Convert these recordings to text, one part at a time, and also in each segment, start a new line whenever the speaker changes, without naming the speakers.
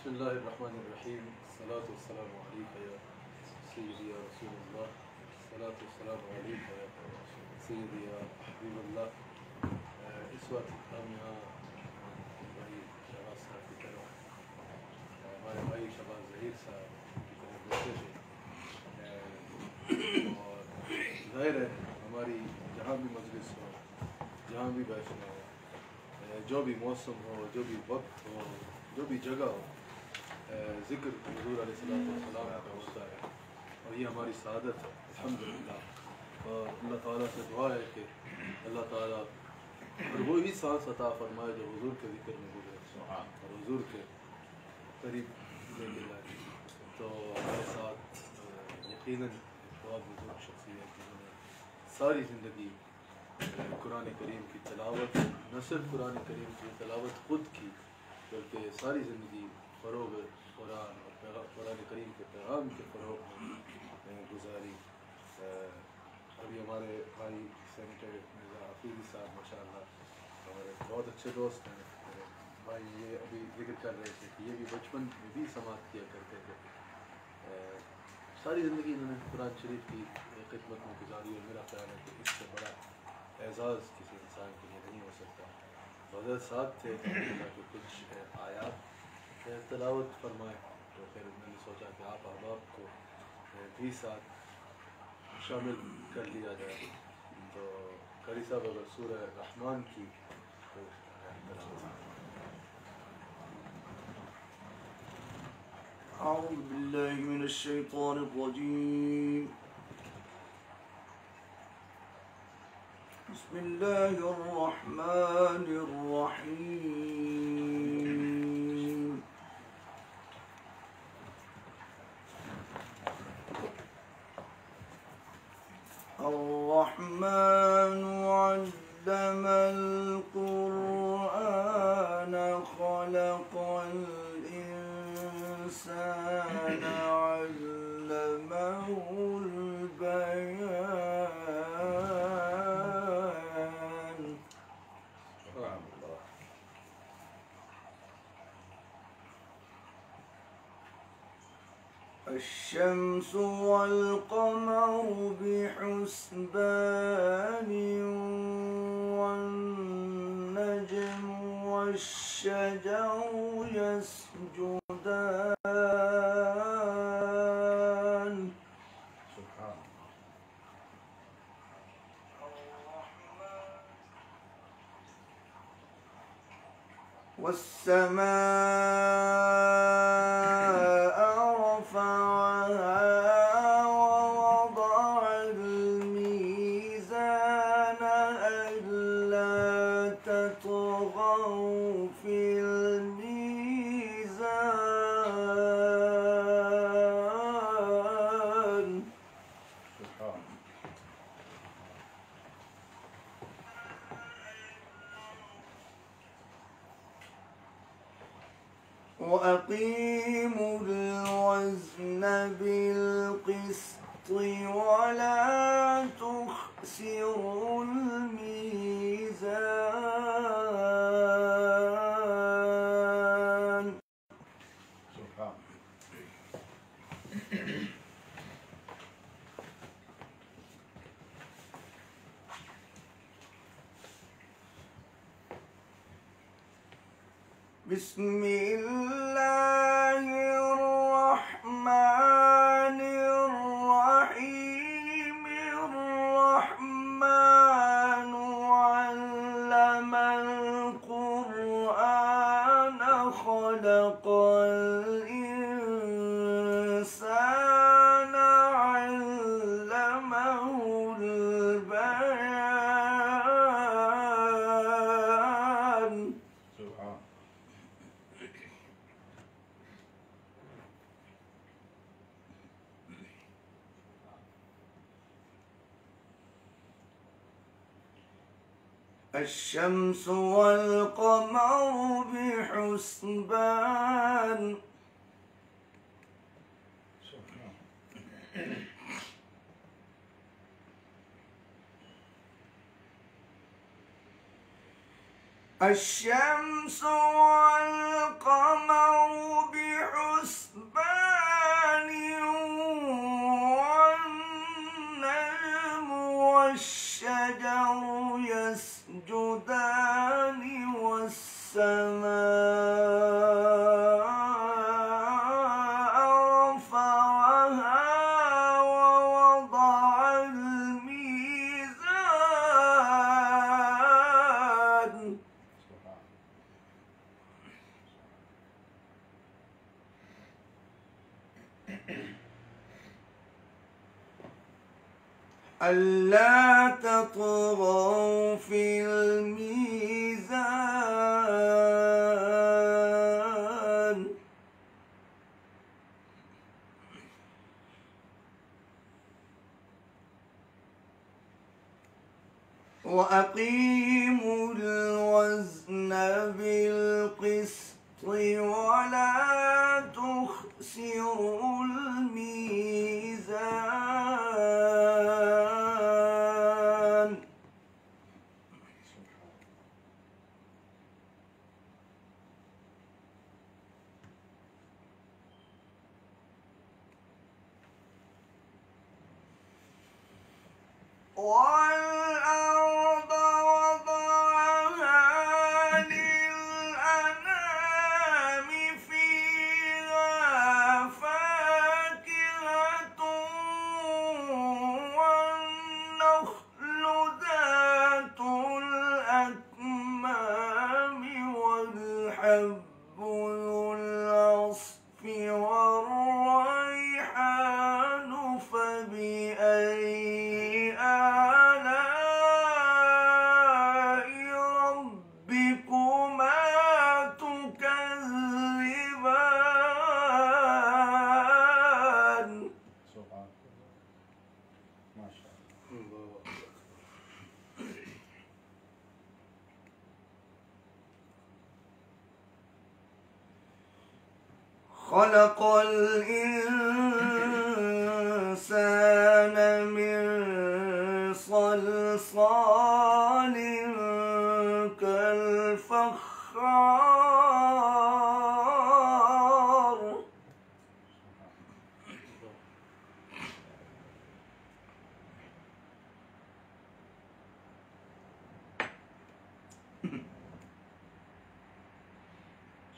بسم الله الرحمن الرحيم. الصلاة والسلام عليك يا سيدي يا رسول الله. الصلاة والسلام عليك يا سيدي يا حبيب الله. اس وقت ہم یہاں بھائی شہباز صاحب کی طرف ہمارے بھائی شہباز ظہیر صاحب کی طرف بیٹھے تھے، اور ظاہر ہے ہماری جہاں بھی مجلس ہو، جہاں بھی بیٹھنا ہو، جو بھی موسم ہو، جو بھی وقت ہو، جو بھی جگہ ہو، ذکر حضور علیہ السلام کا ہوتا ہے، اور یہ ہماری سعادت ہے الحمدللہ۔ اور اللہ تعالیٰ سے دعا ہے کہ اللہ تعالیٰ اور وہی سانس عطا فرمائے جو حضور کے ذکر میں گزرے اور حضور کے قریب لے کے جائے۔ تو ہمارے ساتھ یقیناً بہت بزرگ شخصیت جنہوں نے ساری زندگی قرآن کریم کی تلاوت، نہ صرف قرآن کریم کی تلاوت خود کی بلکہ ساری زندگی فروغ قرآن اور قرآن کریم کے پیغام کے فروغ میں گزاری۔ ابھی ہمارے بھائی سینیٹر مرزا حفیظی صاحب ماشاء اللہ ہمارے بہت اچھے دوست ہیں میرے بھائی، یہ ابھی ذکر کر رہے تھے کہ یہ بھی بچپن میں بھی سماعت کیا کرتے تھے۔ ساری زندگی انہوں نے قرآن شریف کی خدمت میں گزاری، اور میرا خیال ہے کہ اس سے بڑا اعزاز کسی انسان کے لیے نہیں ہو سکتا۔ حضرت صاحب تھے کہ کچھ آیات تلاوت فرمائے، تو پھر میں نے سوچا کہ آپ احباب کو بھی ساتھ شامل کر لیا جائے۔ تو قاری صاحب اگر سورہ رحمان کی
اعوذ باللہ من الشیطان الرجیم، بسم اللہ الرحمن الرحیم۔ الرحمن علم القرآن خلق الإنسان علمه البيان۔ الشمس والقمر بحسبان والنجم والشجر يسجدان۔ والسماء رفعها ووضع الميزان ألا تطغوا في الميزان۔ وأقيموا الوزن بالقسط ولا تخسروا الميزان۔ بسم الله الرحمن الرحيم۔ الرحمن علم القرآن خلق الإنسان علمه البيان۔ الشمس والقمر بحسبان۔ الشمس والقمر ألا تطغوا في الميزان وأقيموا الوزن بالقسط ولا تخسروا الميزان والأرض وضعها للأنام فيها فاكهة والنخل ذات الأكمام والحب ذو العصف والريحان فبأي آلاء ربكما تكذبان
سبحان ما شاء الله.
الله أكبر.
خلق الإنسان من صلصال كالفخار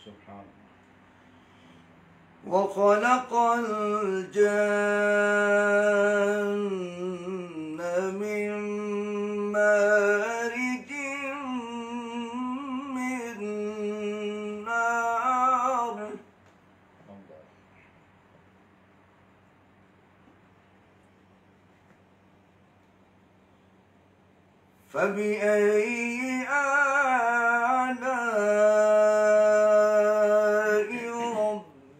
سبحان
وخلق الجن من مارج من نار
الله.
فبأي آلاء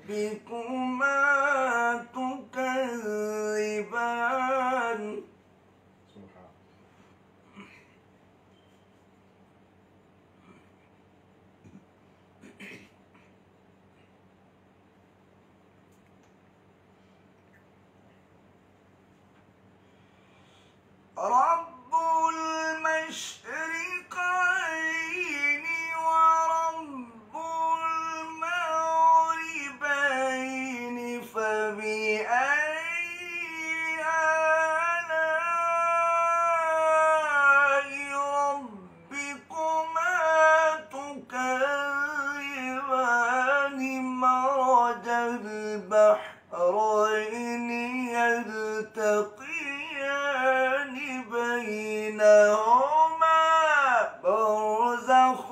ربكما تكذبان
سبحان
رب المشرقين ورب المغربين فبأي آلاء ربكما تكذبان مرج البحرين يلتقيان بينهما برزخ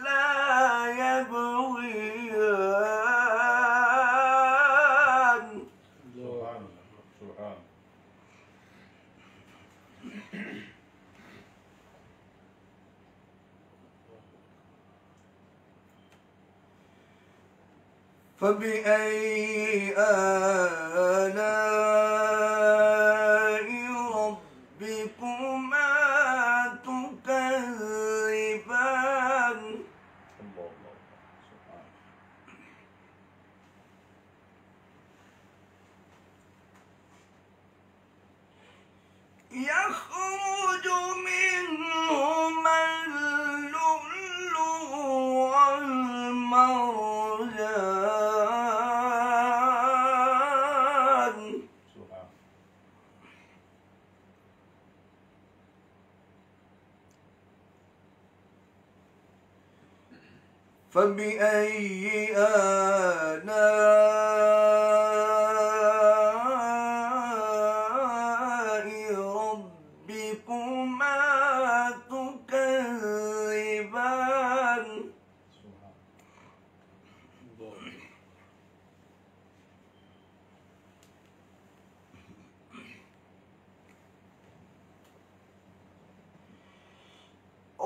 لا يبغيان
سبحان سبحان
فبأي آلاء ربكما تكذبان
الله الله سبحان
يخرج منهما اللؤلؤ والمرجان
سبحان
فبأي آلاء ربكما تكذبان
سبحان
الله أكبر.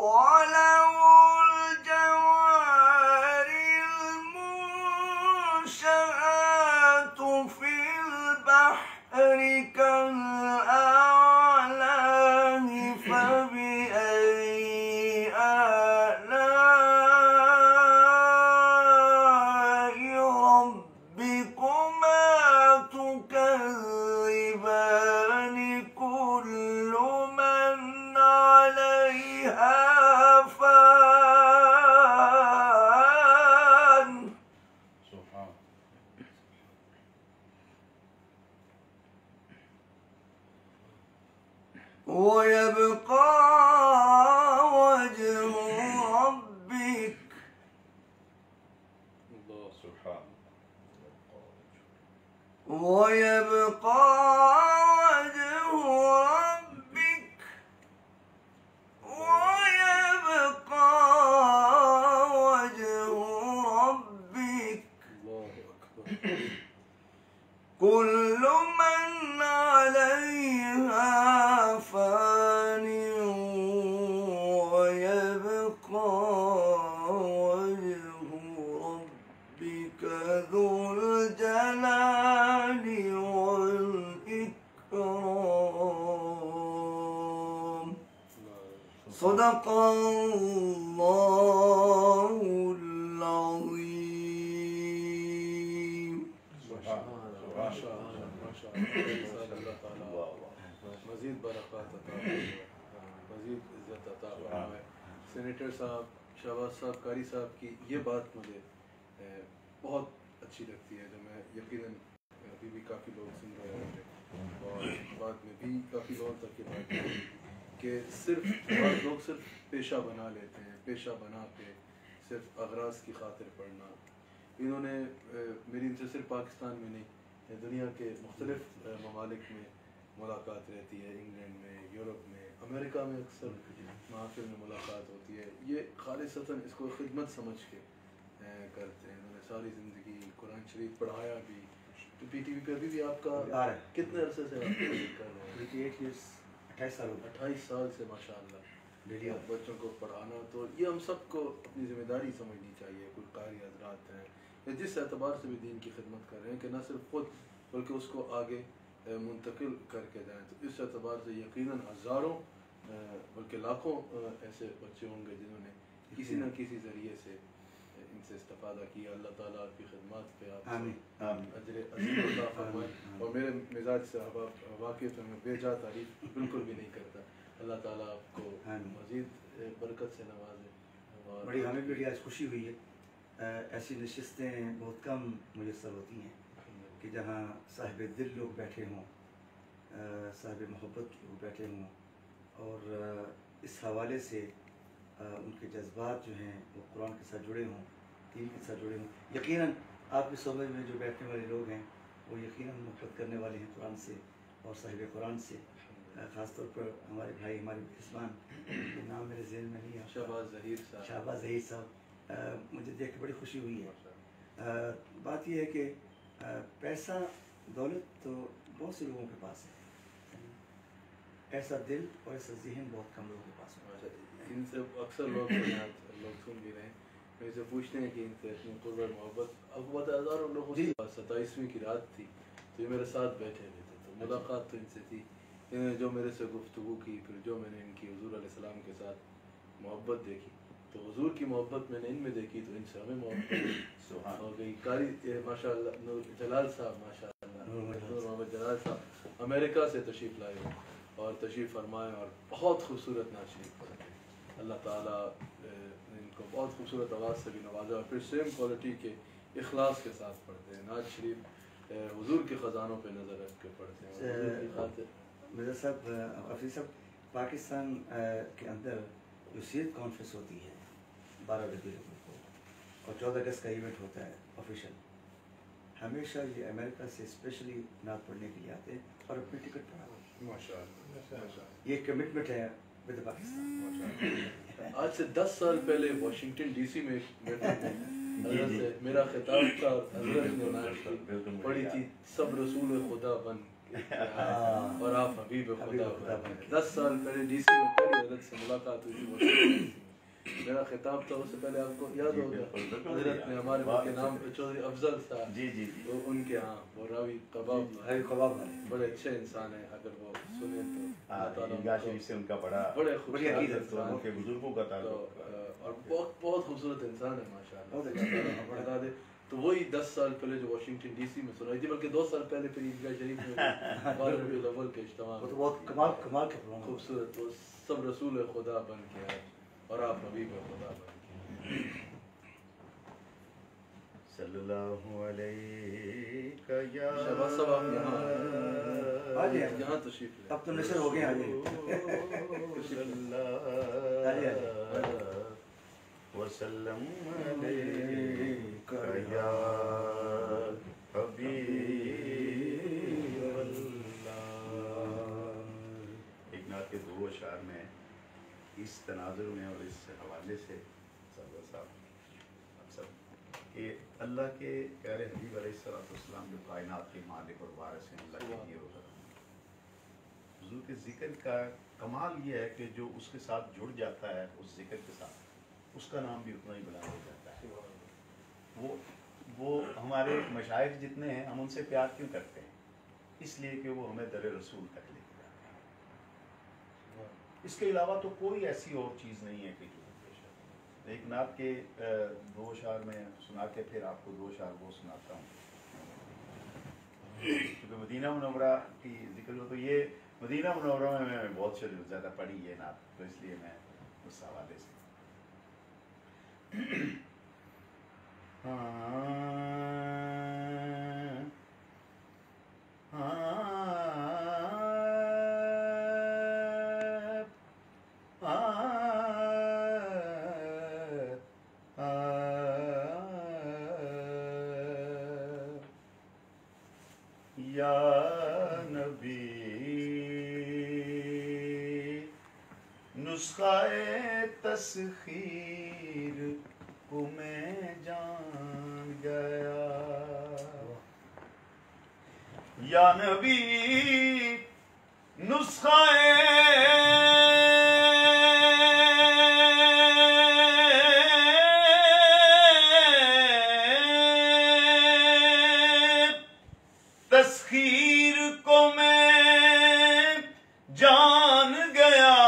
وله الجوار المنشآت في البحر كالأعلام فبأي آلاء ربكما تكذبان كل من عليها فان
سبحان
ويبقى وجه ربك
الله
سبحان
ويبقى وجه ربك ويبقى وجه ربك
الله أكبر
كل من عليها فان ويبقى وجه ربك ذو الجلال والإكرام صدق الله العظيم
سبحان
ما شاء الله ما شاء الله اللہ تعالیٰ مزید برکات عطا فرمائے مزید عزت عطا فرمائے سینیٹر صاحب شہباز صاحب قاری صاحب کی یہ بات مجھے بہت اچھی لگتی ہے جو میں یقیناً ابھی بھی کافی لوگ سن رہے ہوں گے اور بعد میں بھی کافی لوگوں تک یہ بات ہے کہ صرف بعض لوگ صرف پیشہ بنا لیتے ہیں پیشہ بنا کے صرف اغراض کی خاطر پڑھنا انہوں نے میری ان سے صرف پاکستان میں نہیں دنیا کے مختلف ممالک میں ملاقات رہتی ہے انگلینڈ میں یورپ میں امریکہ میں اکثر محافل میں ملاقات ہوتی ہے یہ خالصتاً اس کو خدمت سمجھ کے کرتے ہیں انہوں نے ساری زندگی قرآن شریف پڑھایا بھی تو پی ٹی وی پہ ابھی بھی آپ کا کتنے عرصے سے آپ کر رہے ہیں 28 سال سے ماشاء اللہ بچوں کو پڑھانا تو یہ ہم سب کو اپنی ذمہ داری سمجھنی چاہیے کوئی قاری حضرات ہیں یا جس اعتبار سے بھی دین کی خدمت کر رہے ہیں کہ نہ صرف خود بلکہ اس کو آگے منتقل کر کے جائیں تو اس اعتبار سے یقیناً ہزاروں بلکہ لاکھوں ایسے بچے ہوں گے جنہوں نے کسی نہ کسی ذریعے سے ان سے استفادہ کیا اللہ تعالیٰ آپ کی خدمات پہ آپ اجر عظیم عطا فرمائے اور میرے مزاج سے واقعی تو میں بے جا تعریف بالکل بھی نہیں کرتا اللہ تعالیٰ آپ کو مزید برکت سے نوازے
بڑی ہمیں بھی آج خوشی ہوئی ہے ایسی نشستیں بہت کم میسر ہوتی ہیں کہ جہاں صاحب دل لوگ بیٹھے ہوں صاحب محبت لوگ بیٹھے ہوں اور اس حوالے سے ان کے جذبات جو ہیں وہ قرآن کے ساتھ جڑے ہوں دین کے ساتھ جڑے ہوں یقیناً آپ کی صحبت میں جو بیٹھنے والے لوگ ہیں وہ یقیناً محبت کرنے والے ہیں قرآن سے اور صاحب قرآن سے خاص طور پر ہمارے بھائی ہمارے میزبان کے نام میرے ذہن میں نہیں ہے
شہباز ظہیر
صاحب مجھے دیکھ کے بڑی خوشی ہوئی ہے بات یہ ہے کہ پیسہ دولت تو بہت سے لوگوں کے پاس ہے ایسا دل اور ایسا ذہن بہت کم لوگوں کے پاس ہے
ان سے اکثر لوگ سن بھی رہے ہیں میرے سے پوچھتے ہیں کہ ان سے اتنی قربت محبت اب بہت ہزاروں لوگوں کے پاس 27ویں کی رات تھی تو یہ میرے ساتھ بیٹھے ہوئے تھے تو ملاقات تو ان سے تھی انہوں نے جو میرے سے گفتگو کی پھر جو میں نے ان کی حضور علیہ السلام کے ساتھ محبت دیکھی تو حضور کی محبت میں نے ان میں دیکھی تو ان سے ہمیں محبت ہو گئی قاری ماشاء اللہ نور جلال صاحب ماشاء اللہ نور محمد جلال صاحب امریکہ سے تشریف لائے اور تشریف فرمائے اور بہت خوبصورت نعت شریف پڑھے اللہ تعالیٰ نے ان کو بہت خوبصورت آواز سے بھی نوازا اور پھر سیم کوالٹی کے اخلاص کے ساتھ پڑھتے ہیں نعت شریف حضور کے خزانوں پہ نظر رکھ کے پڑھتے ہیں
مرزا صاحب حفیظ صاحب پاکستان کے اندر جو سید کانفرنس ہوتی ہے 12 ربیع الاول کو اور 14 اگست کا ایونٹ ہوتا ہے آفیشیل ہمیشہ یہ امریکہ سے اسپیشلی نعت پڑھنے کے لیے آتے ہیں اور اپنی ٹکٹ پڑھا یہ کمٹمنٹ ہے ود پاکستان
آج سے 10 سال پہلے واشنگٹن ڈی سی میں حضرت میرا خطاب تھا حضرت نے نعت پڑھی تھی سب رسول خدا بن اور آپ حبیب
حبیب
خدا
خدا
بن
بن
گئے.
گئے.
10 سال پہلے ڈی سی میں پہلی حضرت سے ملاقات ہوئی تھی واشنگٹن ڈی سی میں. میرا خطاب تھا اس سے پہلے آپ کو یاد
جی،
ہوگا
بالکل، بالکل.
حضرت نے ہمارے
بہت
کے نام
اچھے.
چودھری افضل صاحب
جی جی جی.
تو ان کے ہاں وہ راوی کباب
ہری کباب والے
بڑے اچھے انسان ہیں. اگر وہ سنیں تو اللہ تعالیٰ
عیدگاہ شریف سے ان کا بڑا
بڑے
بڑی
خوبصورت
عقیدت
انسان
ان کے بزرگوں کا
تو
تعلق.
اور بہت بہت خوبصورت انسان ہے ماشاء
بہت
اللہ.
اچھا.
اللہ تعالیٰ بتا دے. تو وہی 10 سال پہلے جو واشنگٹن ڈی سی میں سنائی تھی بلکہ 2 سال پہلے پھر عیدگاہ شریف میں 12 ربیع الاول کے اجتماع
وہ
میں
تو بہت کمال کمال کا پروگرام.
خوبصورت. تو سب رسول خدا بن کے آئے اور آپ حبیب خدا بن کے.
صلی اللہ علیہ یا
شہباز صاحب آپ یہاں
آ جائیں.
یہاں تشریف لیں.
اب تو نشر ہو گئے.
وسلم علیکہ یا حبیب اللہ. ایک نعت کے 2 اشعار میں اس تناظر میں اور اس حوالے سے سرور صاحب آپ سب کہ اللہ کے پیارے حبیب علیہ السلام جو کائنات کے مالک اور وارث ہیں اللہ کے لیے ہوتا حضور کے ذکر کا کمال یہ ہے کہ جو اس کے ساتھ جڑ جاتا ہے اس ذکر کے ساتھ اس کا نام بھی اتنا ہی بلند ہو جاتا ہے. وہ ہمارے مشائخ جتنے ہیں ہم ان سے پیار کیوں کرتے ہیں؟ اس لیے کہ وہ ہمیں در رسول تک لے کے جاتے ہیں. اس کے علاوہ تو کوئی ایسی اور چیز نہیں ہے کہ جو ایک نعت کے 2 اشعار میں سنا کے پھر آپ کو 2 اشعار وہ سناتا ہوں. کیونکہ مدینہ منورہ کی ذکر ہو تو یہ مدینہ منورہ میں میں بہت زیادہ پڑھی یہ نعت تو اس لیے میں اس حوالے سے یا نبی نسخہ تسخیر کو میں جان گیا. یا نبی نسخہ تسخیر کو میں جان گیا.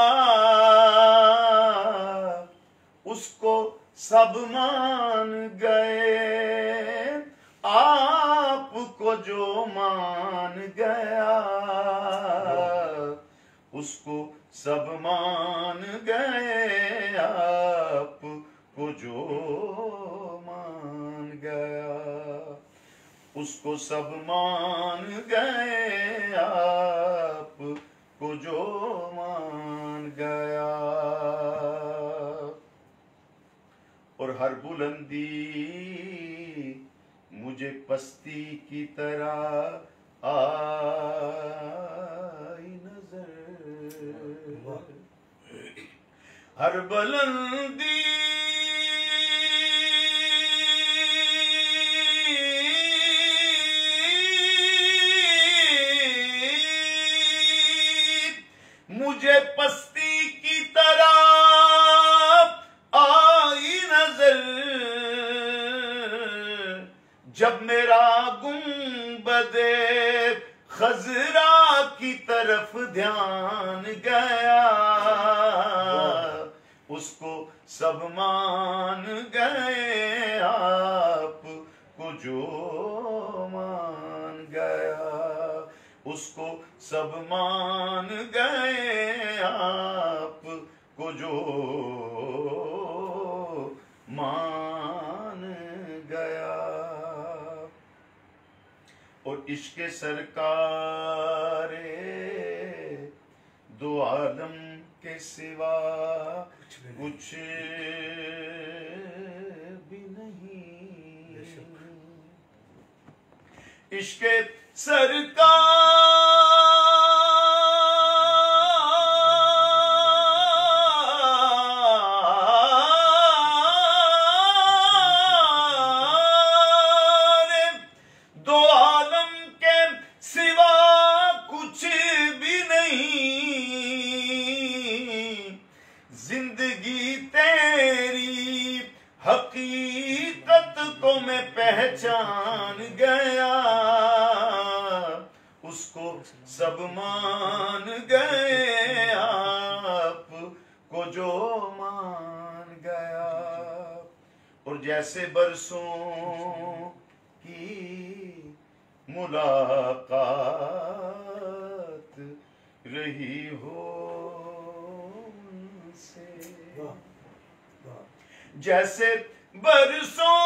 اس کو سب مان گئے آپ کو جو مان گیا. اس کو سب مان گئے آپ کو جو مان گیا. اس کو سب مان گئے آپ کو جو مان گیا. اور ہر بلندی مجھے پستی کی طرح آئی نظر. ہر بلندی مجھے پستی کی طرح آئی نظر. جب میرا گنبد خضرا کی طرف دھیان گیا. اس کو سب مان گئے آپ کو جو مان گیا. اس کو سب مان گئے آپ کو جو مان گیا. اور عشق سرکار دو عالم کے سوا کچھ بھی نہیں. عشق سرکار دو عالم کے سوا پہچان گیا، اس کو سب مان گئے، آپ کو جو مان گیا۔ اور جیسے برسوں کی ملاقات رہی ہو ان سے، جیسے برسوں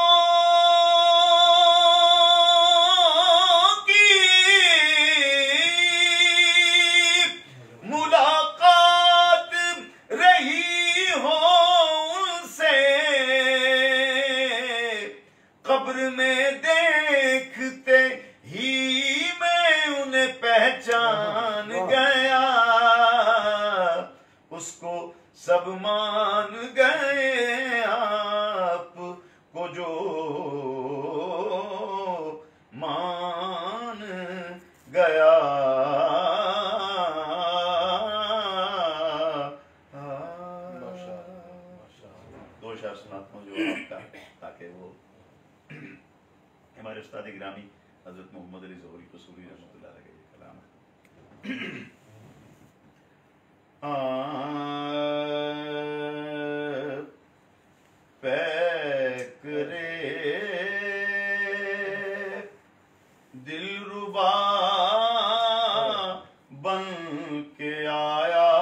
کی ملاقات رہی ہو ان سے، قبر میں دیکھتے ہی میں انہیں پہچان گیا، اس کو سب مان گئے، آپ کو جو مان گیا۔ دو شعر سناتا ہوں جو آپ کا، تاکہ وہ ہمارے استاد گرامی حضرت محمد علی ظہوری قصوری رحمۃ اللہ علیہ کا یہ کلام ہے۔ پیکرے دلربا بن کے آیا،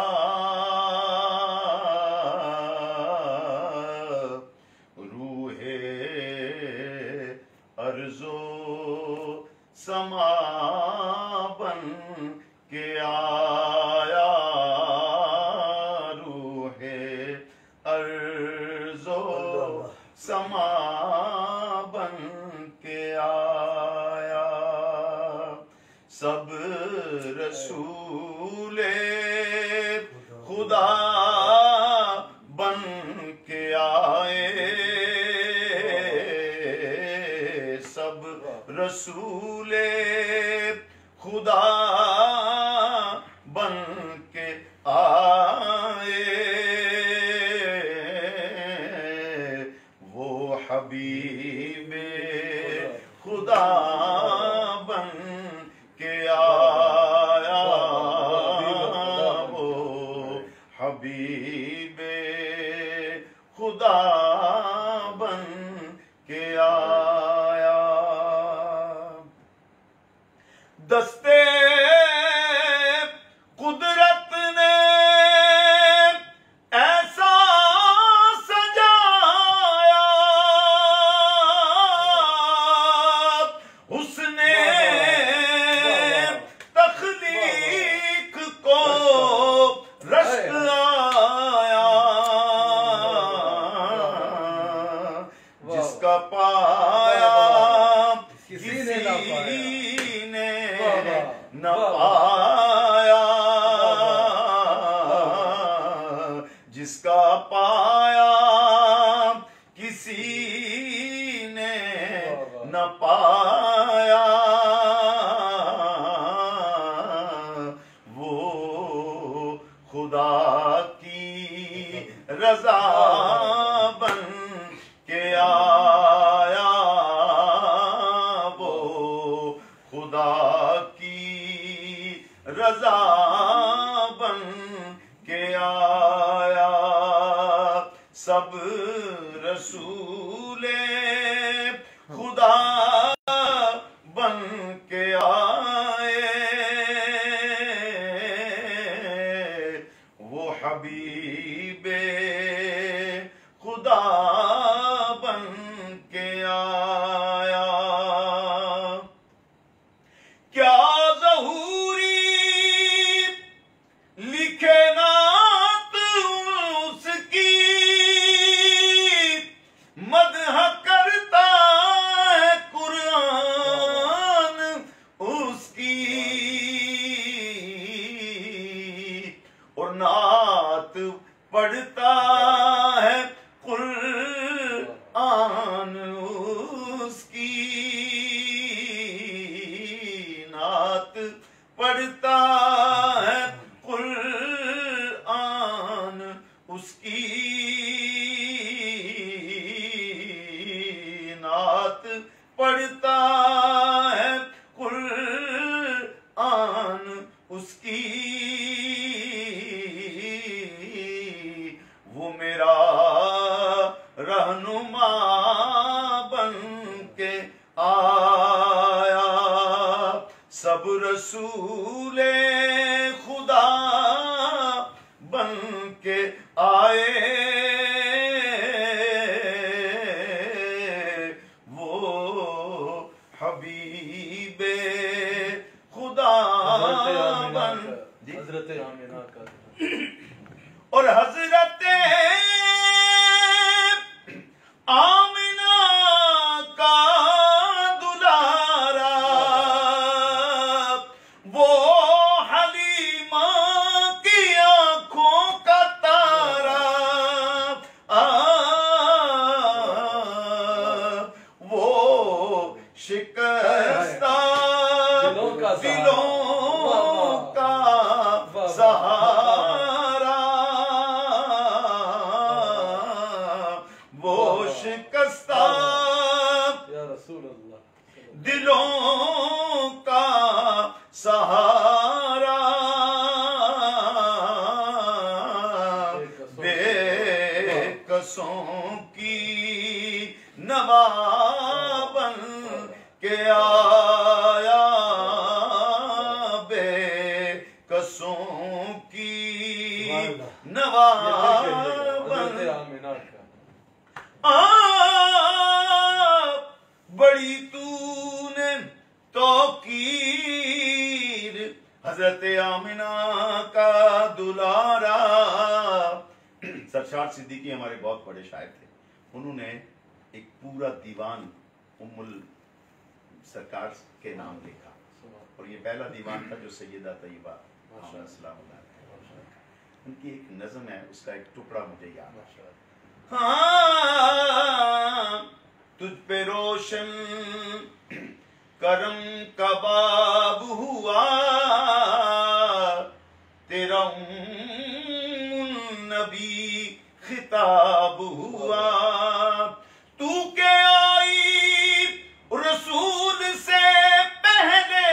روح ارض و سما بن کے آیا، روح ارض و سما بن کے آیا، سب رسول خدا بن کے آئے، سب رسول خدا بن کے آئے، وہ حبیب خدا بن کے آیا، وہ حبیب خدا بن کے آیا۔ دستے قدرت نے ایسا سجایا، اس نے تخلیق کو رشک آیا، جس کا پایا کسی نے نہ پایا، جس کا پایا کسی نے نہ پایا، وہ خدا کی رضا بن کے آیا، وہ خدا کی رضا بن کے آیا، سب رسول خدا بن کے آئے، وہ حبیب خدا بن کے آیا۔ کیا ظہوری لکھے نعت اس کی، مدح کرتا ہے پڑھتا ہے قرآن اس کی وہ میرا رہنما بن کے آیا سب رسول خدا بن کے آئے وہ حبیب خدا بن
حضرت آمینہ کا
اور حضرت آمینہ کا دلارا وہ حلیمہ کی آنکھوں کا تارا وہ شکستہ دلوں کا سہارا وہ شکستہ
یا رسول اللہ
دلوں کا سہارا بے کسوں کی نوا بن کے آیا بے کسوں کی نوا بن
حضرت آمینہ کا
بڑی تو نے توقیر حضرت آمینہ کا دلارا سرشار صدیقی ہمارے بہت بڑے شاعر تھے انہوں نے ایک پورا دیوان ام سرکار کے نام لکھا اور یہ پہلا دیوان تھا جو سیدہ طیبہ السلام علیہ ان کی ایک نظم ہے اس کا ایک ٹکڑا مجھے یاد ہے ہاں تجھ پہ روشن کرم کا باب ہوا تیرا نبی خطاب ہوا تو کہ آئی رسول سے پہلے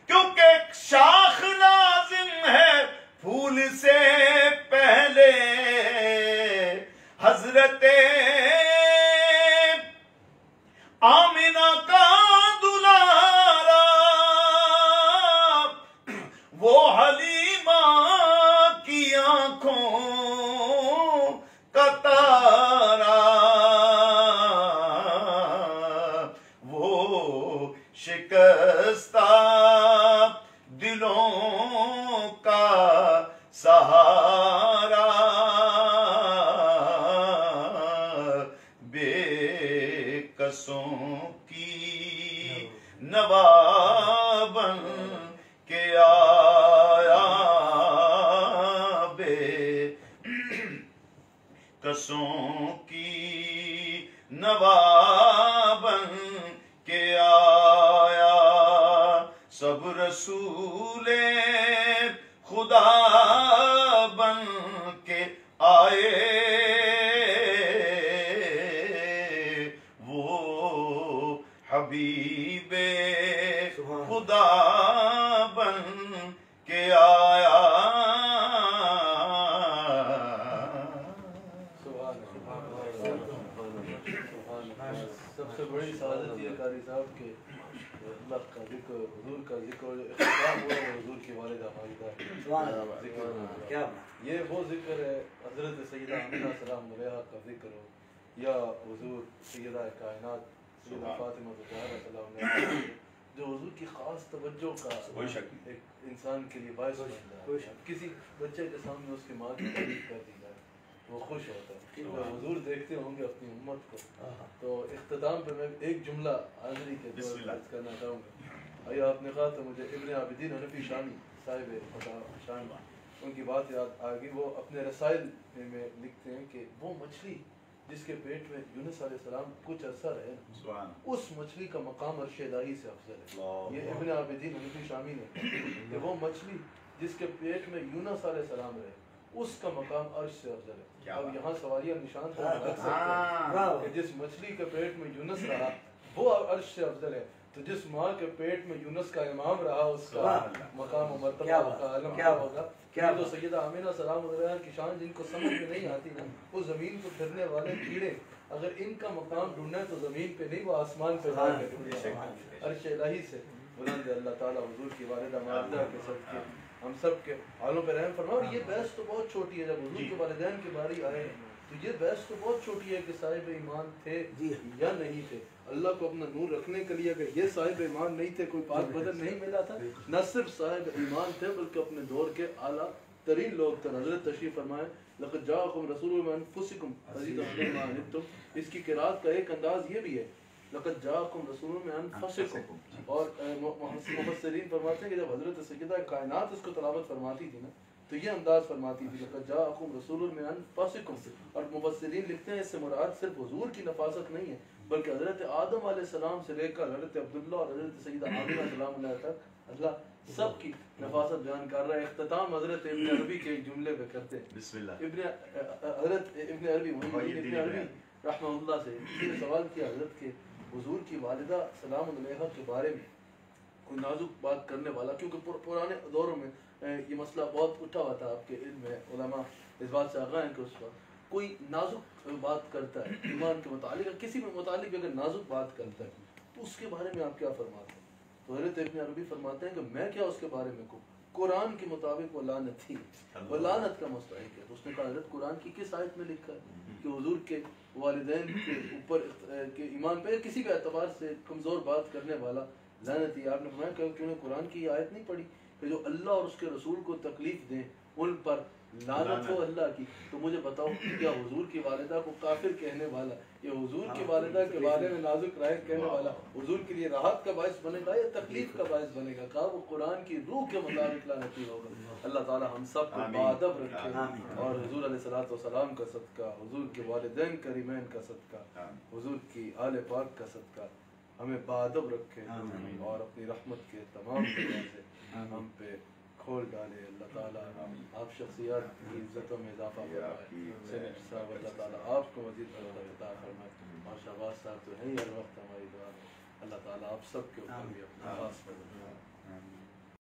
کیونکہ شاخ لازم ہے پھول سے پہلے حضرت آمینہ کا دلارا وہ حلیمہ کی آنکھوں کا تارا وہ شکستہ دلوں کا سہارا بے کسوں کی نوا بن کے آیا بے کسوں کی نوا بن کے آیا سب رسول خدا بن کے آئے وہ حبیب خدا بن کے آیا
سب سے بڑی سعادت یہ قاری صاحب کہ اللہ کا ذکر حضور کا ذکر جو اختتام ہوا ہے حضور کی والدہ ماجدہ ذکر یہ وہ ذکر ہے حضرت سیدہ آمینہ سلام علیہا کا ذکر ہو یا حضور سیدہ کائنات سیدہ فاطمہ زہرا سلام علیہا جو حضور کی خاص توجہ کا ایک انسان کے لیے باعث بنتا ہے کسی بچے کے سامنے اس کی ماں کی تعریف کر دی جائے وہ خوش ہوتا ہے تو حضور دیکھتے ہوں گے اپنی امت کو تو اختتام پہ میں ایک جملہ حاضری کے دور کرنا چاہوں گا آیا آپ نے کہا تو مجھے ابن عابدین حنفی شامی صاحب فتح شامی ان کی بات یاد آ گئی وہ اپنے رسائل میں لکھتے ہیں کہ وہ مچھلی جس کے پیٹ میں یونس علیہ السلام کچھ عرصہ رہے اس مچھلی کا مقام عرش الہی سے افضل ہے یہ ابن عابدین حنفی شامی نے کہ وہ مچھلی جس کے پیٹ میں یونس علیہ السلام رہے اس کا مقام عرش سے افضل ہے اب یہاں سوالیہ نشان کہ جس مچھلی کے پیٹ میں یونس رہا وہ عرش سے افضل ہے. تو جس ماں کے پیٹ میں یونس کا امام رہا اس کا مقام و مرتبہ کا عالم کیا ہوگا. یہ تو سیدہ آمینہ سلام علیہا کی شان جن کو سمجھ میں نہیں آتی نا, وہ زمین کو پھرنے والے کیڑے اگر ان کا مقام ڈھونڈنا ہے تو زمین پہ نہیں, وہ آسمان پہ جا کے ڈھونڈنا ہے عرش الہی سے. بلند اللہ تعالیٰ حضور کی والدہ ماجدہ کے صدقے ہم سب کے حالوں پہ رحم فرما. اور یہ بحث تو بہت چھوٹی ہے, جب حضور کے والدین کی باری آئے تو یہ بحث تو بہت چھوٹی ہے کہ صاحب ایمان تھے یا نہیں تھے. اللہ کو اپنا نور رکھنے کے لیے اگر یہ صاحب ایمان نہیں تھے, کوئی پاک بدن نہیں ملا تھا, نہ صرف صاحب ایمان تھے بلکہ اپنے دور کے اعلیٰ ترین لوگ تھے. حضرت تشریف فرمائے لقد جاءکم رسول من انفسکم عزیز علیہ ما عنتم. اس کی قرات کا ایک انداز یہ بھی ہے لقد جاءکم رسول من انفسکم. اور مفسرین فرماتے ہیں کہ جب حضرت سیدہ کائنات اس کو تلاوت فرماتی تھی نا تو یہ انداز فرماتی تھی لقد جاءکم رسول من انفسکم. اور مفسرین لکھتے ہیں اس سے مراد صرف حضور کی نفاست نہیں ہے بلکہ حضرت آدم علیہ السلام سے لے کر حضرت عبداللہ اور حضرت سیدہ آمینہ سلام اللہ تک اللہ سب کی نفاست بیان کر رہا ہے. اختتام حضرت ابن عربی کے جملے پہ کرتے ہیں.
بسم اللہ.
حضرت ابن عربی محمد ابن عربی رحمہ اللہ سے کسی نے سوال کیا حضرت کے حضور کی والدہ سلام علیہا کے بارے میں کوئی نازک بات کرنے والا, کیونکہ پرانے دوروں میں یہ مسئلہ بہت اٹھا ہوا تھا, آپ کے علم میں علماء اس بات سے آگاہ ہیں کہ اس وقت کوئی نازک بات کرتا ہے ایمان کے متعلق, کسی بھی متعلق اگر نازک بات کرتا ہے تو اس کے بارے میں آپ کیا فرماتے ہیں؟ تو حضرت ابن عربی فرماتے ہیں کہ میں کیا اس کے بارے میں کہوں, قرآن کے مطابق وہ لعنت تھی, وہ لعنت کا مستحق ہے. تو اس نے کہا حضرت قرآن کی کس آیت میں لکھا ہے کہ حضور کے والدین کے اوپر کے ایمان پہ کسی بھی اعتبار سے کمزور بات کرنے والا لعنتی. آپ نے فرمایا کہ انہوں نے قرآن کی یہ آیت نہیں پڑھی کہ جو اللہ اور اس کے رسول کو تکلیف دیں ان پر لعنت ہو اللہ کی. تو مجھے بتاؤ کیا حضور کی والدہ کو کافر کہنے والا یا حضور کی والدہ کے بارے میں نازک رائے کہنے والا حضور کے لیے راحت کا باعث بنے گا یا تکلیف کا باعث بنے گا؟ کہا وہ قرآن کی روح کے مطابق لعنتی ہوگا. اللہ تعالی ہم سب کو باادب رکھے اور حضور علیہ الصلوۃ والسلام کا صدقہ, حضور کے والدین کریمین کا صدقہ, حضور کی آل پاک کا صدقہ ہمیں باادب رکھے اور اپنی رحمت کے تمام دروازے ہم پہ کھول ڈالے. اللہ تعالیٰ آپ شخصیات کی عزتوں میں اضافہ فرمائے. سید صاحب اللہ تعالیٰ آپ کو مزید برکت عطا فرمائے. اور شہباز صاحب تو ہے ہی ہر وقت ہماری دعا میں. اللہ تعالیٰ آپ سب کے اوپر بھی اپنا خاص فرمائے.